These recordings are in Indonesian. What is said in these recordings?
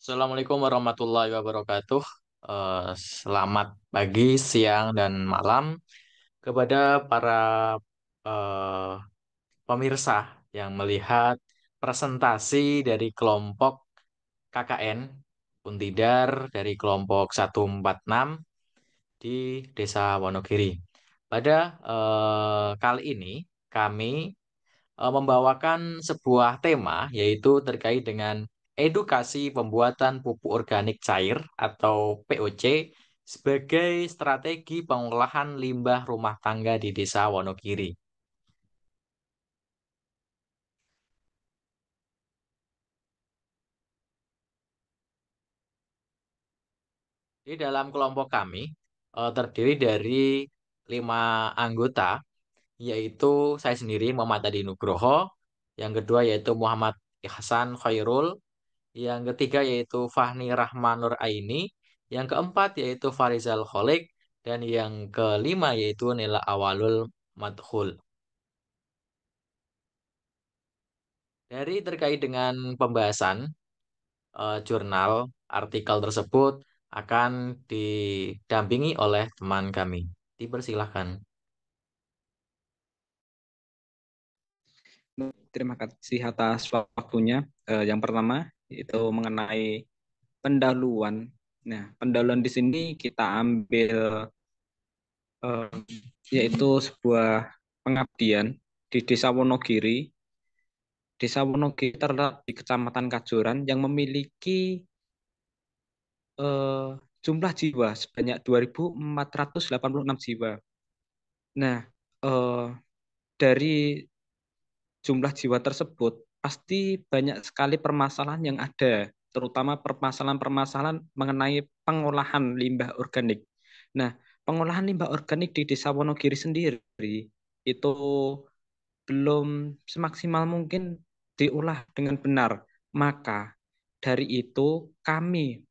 Assalamualaikum warahmatullahi wabarakatuh. Selamat pagi, siang, dan malam kepada para eh, pemirsa yang melihat presentasi dari kelompok KKN Untidar dari kelompok 146 di Desa Wonogiri. Pada kali ini kami membawakan sebuah tema yaitu terkait dengan edukasi pembuatan pupuk organik cair atau POC sebagai strategi pengolahan limbah rumah tangga di Desa Wonogiri. Di dalam kelompok kami terdiri dari 5 anggota, yaitu saya sendiri Muhammad Adi Nugroho, yang kedua yaitu Muhammad Ihsan Khairul, yang ketiga yaitu Fahmi Rahmanur Aini, yang keempat yaitu Farizal Kholik, dan yang kelima yaitu Nila Awalul Madhul. Dari terkait dengan pembahasan jurnal artikel tersebut akan didampingi oleh teman kami. Dipersilahkan. Terima kasih atas waktunya. Yang pertama itu mengenai pendahuluan. Nah, pendahuluan di sini kita ambil eh, yaitu sebuah pengabdian di Desa Wonogiri. Desa Wonogiri terletak di Kecamatan Kajoran yang memiliki eh, jumlah jiwa sebanyak 2.486 jiwa. Nah, eh, dari jumlah jiwa tersebut, pasti banyak sekali permasalahan yang ada, terutama permasalahan-permasalahan mengenai pengolahan limbah organik. Nah, pengolahan limbah organik di Desa Wonogiri sendiri itu belum semaksimal mungkin diolah dengan benar. Maka dari itu kami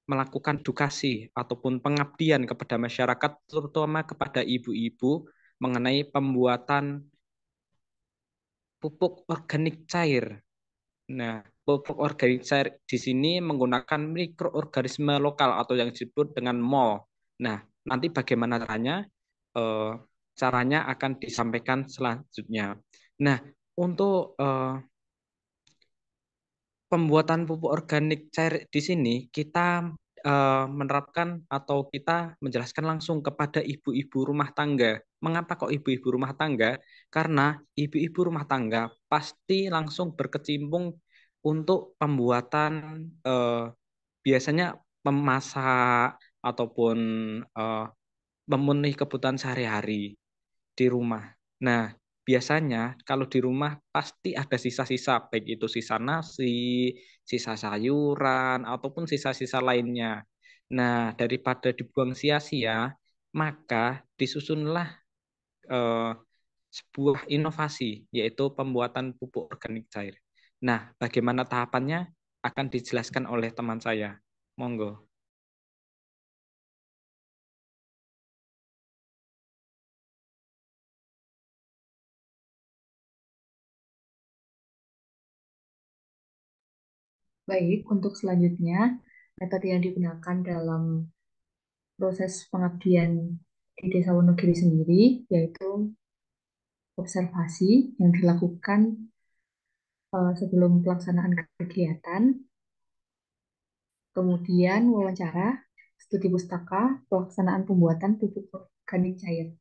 melakukan edukasi ataupun pengabdian kepada masyarakat, terutama kepada ibu-ibu mengenai pembuatan pupuk organik cair. Nah, pupuk organik cair di sini menggunakan mikroorganisme lokal atau yang disebut dengan MOL. Nah, nanti bagaimana caranya? Eh, Caranya akan disampaikan selanjutnya. Nah, untuk pembuatan pupuk organik cair di sini kita menerapkan atau kita menjelaskan langsung kepada ibu-ibu rumah tangga. Mengapa kok ibu-ibu rumah tangga? Karena ibu-ibu rumah tangga pasti langsung berkecimpung untuk pembuatan eh, biasanya memasak ataupun eh, memenuhi kebutuhan sehari-hari di rumah. Nah, biasanya kalau di rumah pasti ada sisa-sisa, baik itu sisa nasi, sisa sayuran, ataupun sisa-sisa lainnya. Nah, daripada dibuang sia-sia, maka disusunlah eh, sebuah inovasi, yaitu pembuatan pupuk organik cair. Nah, bagaimana tahapannya akan dijelaskan oleh teman saya. Monggo. Baik, untuk selanjutnya, metode yang digunakan dalam proses pengabdian di Desa Wonogiri sendiri, yaitu observasi yang dilakukan sebelum pelaksanaan kegiatan, kemudian wawancara, studi pustaka, pelaksanaan pembuatan pupuk organik cair.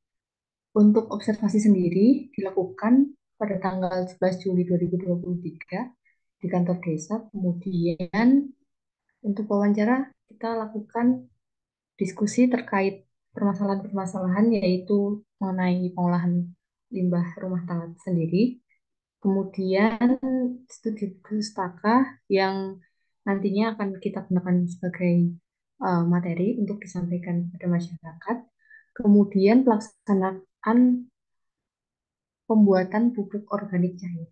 Untuk observasi sendiri dilakukan pada tanggal 11 Juli 2023 di kantor desa, kemudian untuk wawancara kita lakukan diskusi terkait permasalahan-permasalahan yaitu mengenai pengolahan limbah rumah tangga sendiri. Kemudian studi pustaka yang nantinya akan kita gunakan sebagai materi untuk disampaikan kepada masyarakat. Kemudian pelaksanaan pembuatan pupuk organik cair.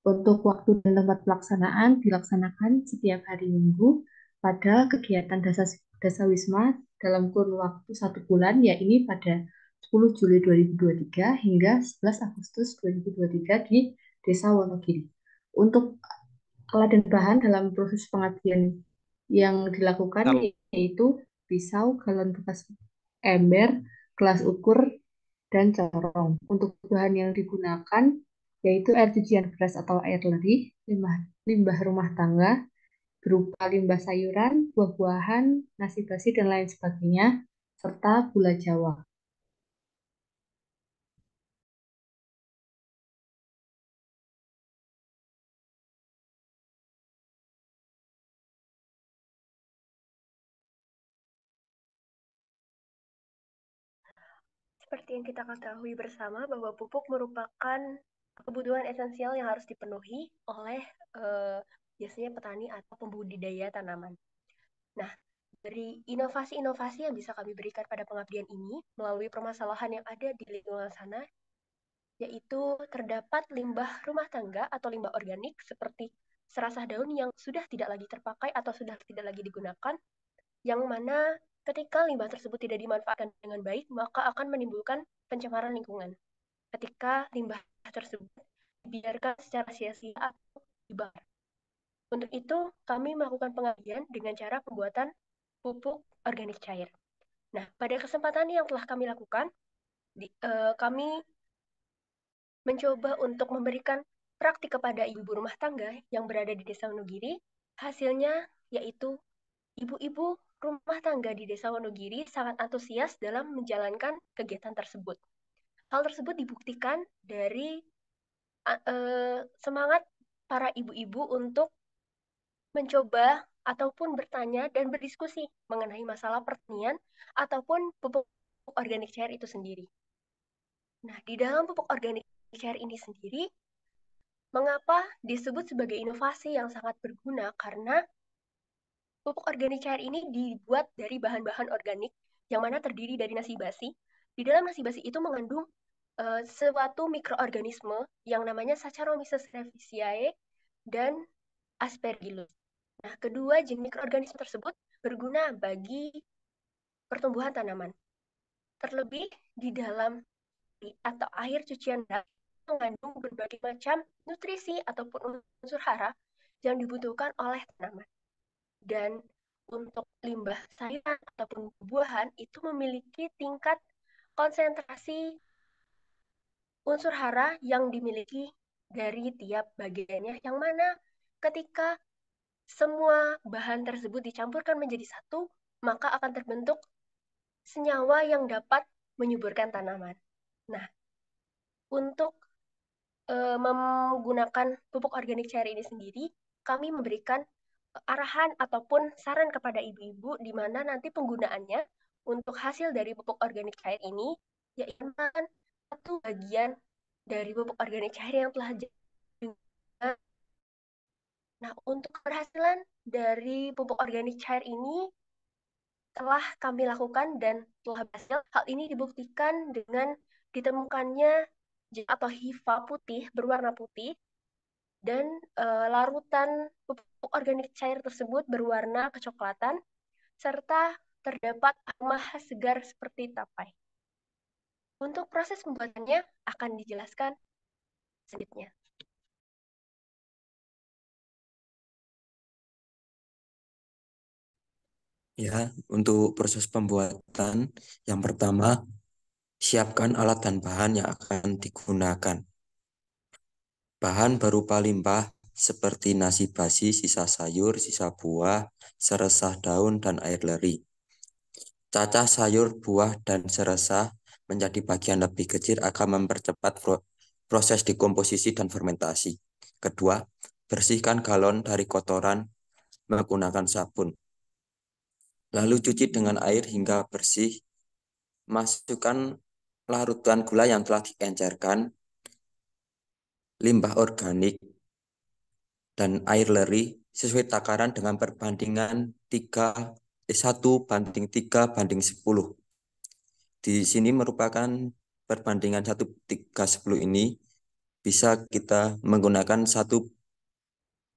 Untuk waktu dan tempat pelaksanaan dilaksanakan setiap hari Minggu pada kegiatan Dasa Wisma dalam kurun waktu 1 bulan, yakni pada 10 Juli 2023 hingga 11 Agustus 2023 di Desa Wonogiri. Untuk Alat dan bahan dalam proses pengajian yang dilakukan Kalau yaitu pisau, galon bekas ember, gelas ukur, dan corong. Untuk bahan yang digunakan yaitu air cucian beras atau air lerih, limbah, limbah rumah tangga, berupa limbah sayuran, buah-buahan, nasi basi, dan lain sebagainya, serta gula Jawa. Seperti yang kita ketahui bersama bahwa pupuk merupakan kebutuhan esensial yang harus dipenuhi oleh biasanya petani atau pembudidaya tanaman. Nah, dari inovasi-inovasi yang bisa kami berikan pada pengabdian ini melalui permasalahan yang ada di lingkungan sana, yaitu terdapat limbah rumah tangga atau limbah organik seperti serasah daun yang sudah tidak lagi terpakai atau sudah tidak lagi digunakan, yang mana ketika limbah tersebut tidak dimanfaatkan dengan baik, maka akan menimbulkan pencemaran lingkungan. Ketika limbah tersebut dibiarkan secara sia-sia atau dibakar. Untuk itu, kami melakukan pengabdian dengan cara pembuatan pupuk organik cair. Nah, pada kesempatan yang telah kami lakukan, kami mencoba untuk memberikan praktik kepada ibu rumah tangga yang berada di Desa Wonogiri. Hasilnya yaitu ibu-ibu rumah tangga di Desa Wonogiri sangat antusias dalam menjalankan kegiatan tersebut. Hal tersebut dibuktikan dari semangat para ibu-ibu untuk mencoba ataupun bertanya dan berdiskusi mengenai masalah pertanian ataupun pupuk organik cair itu sendiri. Nah, di dalam pupuk organik cair ini sendiri, mengapa disebut sebagai inovasi yang sangat berguna? Karena pupuk organik cair ini dibuat dari bahan-bahan organik yang mana terdiri dari nasi basi. Di dalam nasi basi itu mengandung suatu mikroorganisme yang namanya Saccharomyces cerevisiae dan Aspergillus. Nah, kedua jenis mikroorganisme tersebut berguna bagi pertumbuhan tanaman. Terlebih di dalam atau air cucian mengandung berbagai macam nutrisi ataupun unsur hara yang dibutuhkan oleh tanaman. Dan untuk limbah sayuran ataupun buah-buahan itu memiliki tingkat konsentrasi unsur hara yang dimiliki dari tiap bagiannya, yang mana ketika semua bahan tersebut dicampurkan menjadi satu, maka akan terbentuk senyawa yang dapat menyuburkan tanaman. Nah, untuk menggunakan pupuk organik cair ini sendiri, kami memberikan arahan ataupun saran kepada ibu-ibu di mana nanti penggunaannya untuk hasil dari pupuk organik cair ini yaitu satu bagian dari pupuk organik cair yang telah digunakan. Nah, untuk keberhasilan dari pupuk organik cair ini telah kami lakukan dan telah berhasil. Hal ini dibuktikan dengan ditemukannya atau hifa putih berwarna putih dan larutan pupuk organik cair tersebut berwarna kecoklatan serta terdapat aroma segar seperti tapai. Untuk proses pembuatannya akan dijelaskan selanjutnya. Ya, untuk proses pembuatan, yang pertama, siapkan alat dan bahan yang akan digunakan. Bahan berupa limbah seperti nasi basi, sisa sayur, sisa buah, seresah daun, dan air leri. Cacah sayur, buah, dan seresah menjadi bagian lebih kecil akan mempercepat proses dekomposisi dan fermentasi. Kedua, bersihkan galon dari kotoran menggunakan sabun. Lalu cuci dengan air hingga bersih. Masukkan larutan gula yang telah diencerkan, limbah organik, dan air leri sesuai takaran dengan perbandingan 1:3:10. Di sini merupakan perbandingan 1:3:10 ini bisa kita menggunakan satu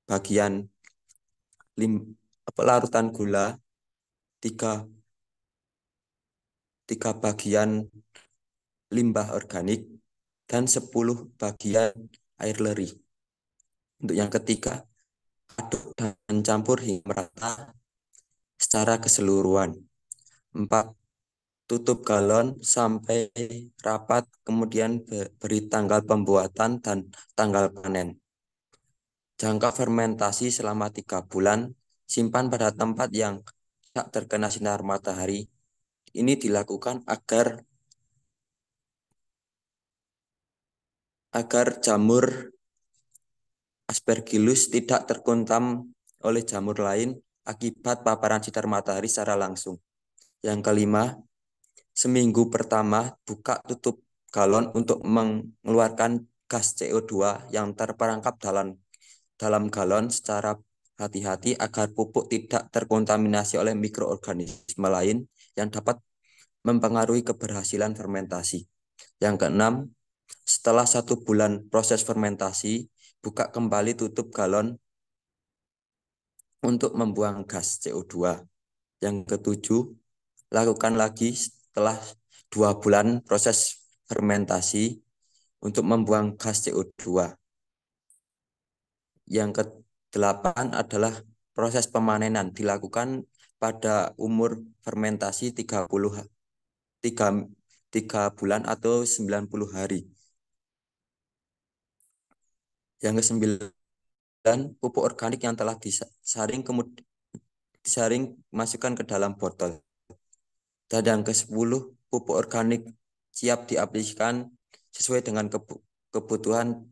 bagian larutan gula, tiga bagian limbah organik, dan 10 bagian air leri. Untuk yang ketiga, aduk dan campur hingga merata secara keseluruhan. 4. Tutup galon sampai rapat, kemudian beri tanggal pembuatan dan tanggal panen. Jangka fermentasi selama 3 bulan, simpan pada tempat yang tak terkena sinar matahari. Ini dilakukan agar jamur Aspergillus tidak terkontam oleh jamur lain akibat paparan sinar matahari secara langsung. Yang kelima, seminggu pertama buka tutup galon untuk mengeluarkan gas CO2 yang terperangkap dalam galon secara hati-hati agar pupuk tidak terkontaminasi oleh mikroorganisme lain yang dapat mempengaruhi keberhasilan fermentasi. Yang keenam, setelah 1 bulan proses fermentasi, buka kembali tutup galon untuk membuang gas CO2. Yang ketujuh, lakukan lagi setelah 2 bulan proses fermentasi untuk membuang gas CO2. Yang kedelapan adalah proses pemanenan dilakukan pada umur fermentasi 3 bulan atau 90 hari. Yang kesembilan, pupuk organik yang telah disaring masukkan ke dalam botol. Dan yang ke-10, pupuk organik siap diaplikasikan sesuai dengan kebutuhan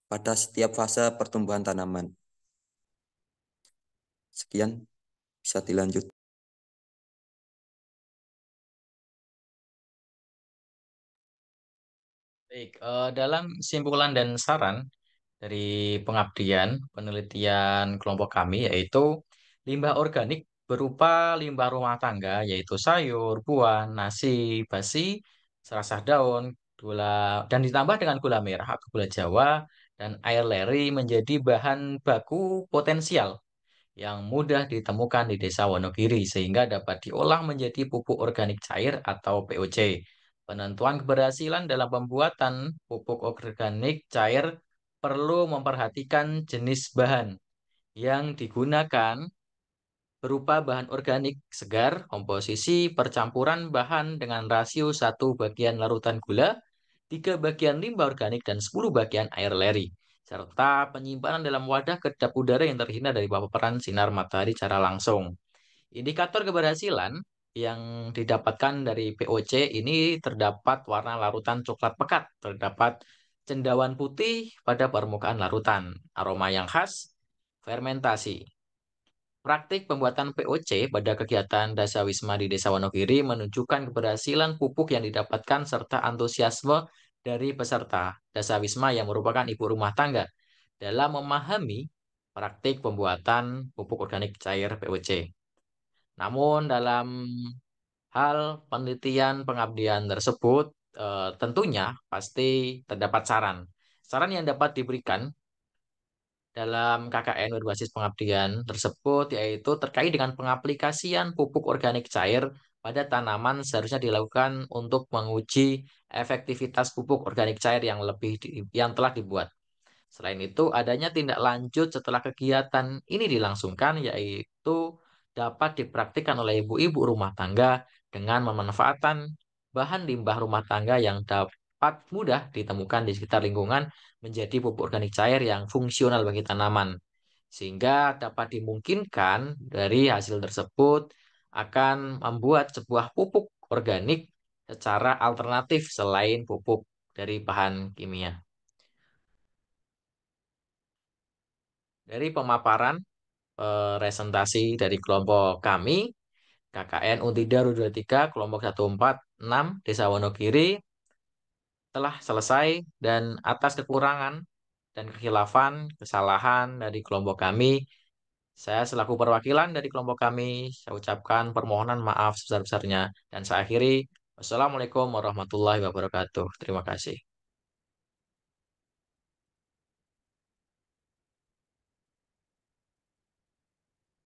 pada setiap fase pertumbuhan tanaman. Sekian, bisa dilanjut. Baik, dalam simpulan dan saran dari pengabdian penelitian kelompok kami yaitu limbah organik berupa limbah rumah tangga yaitu sayur, buah, nasi, basi, serasah daun, gula dan ditambah dengan gula merah atau gula Jawa dan air leri menjadi bahan baku potensial yang mudah ditemukan di Desa Wonogiri sehingga dapat diolah menjadi pupuk organik cair atau POC. Penentuan keberhasilan dalam pembuatan pupuk organik cair perlu memperhatikan jenis bahan yang digunakan berupa bahan organik segar, komposisi percampuran bahan dengan rasio 1 bagian larutan gula, 3 bagian limbah organik, dan 10 bagian air leri, serta penyimpanan dalam wadah kedap udara yang terhindar dari paparan sinar matahari secara langsung. Indikator keberhasilan yang didapatkan dari POC ini terdapat warna larutan coklat pekat, terdapat cendawan putih pada permukaan larutan, aroma yang khas, fermentasi. Praktik pembuatan POC pada kegiatan Dasawisma di Desa Wonogiri menunjukkan keberhasilan pupuk yang didapatkan serta antusiasme dari peserta Dasawisma yang merupakan ibu rumah tangga dalam memahami praktik pembuatan pupuk organik cair POC. Namun dalam hal penelitian pengabdian tersebut tentunya pasti terdapat saran. Saran yang dapat diberikan dalam KKN berbasis pengabdian tersebut yaitu terkait dengan pengaplikasian pupuk organik cair pada tanaman seharusnya dilakukan untuk menguji efektivitas pupuk organik cair yang telah dibuat. Selain itu, adanya tindak lanjut setelah kegiatan ini dilangsungkan, yaitu dapat dipraktikkan oleh ibu-ibu rumah tangga dengan memanfaatkan bahan limbah rumah tangga yang dapat mudah ditemukan di sekitar lingkungan menjadi pupuk organik cair yang fungsional bagi tanaman. Sehingga dapat dimungkinkan dari hasil tersebut akan membuat sebuah pupuk organik secara alternatif selain pupuk dari bahan kimia. Dari pemaparan presentasi dari kelompok kami, KKN Untida 23, kelompok 146, Desa Wonogiri, telah selesai dan atas kekurangan dan kekhilafan, kesalahan dari kelompok kami, saya selaku perwakilan dari kelompok kami, saya ucapkan permohonan maaf sebesar-besarnya. Dan saya akhiri, wassalamualaikum warahmatullahi wabarakatuh. Terima kasih.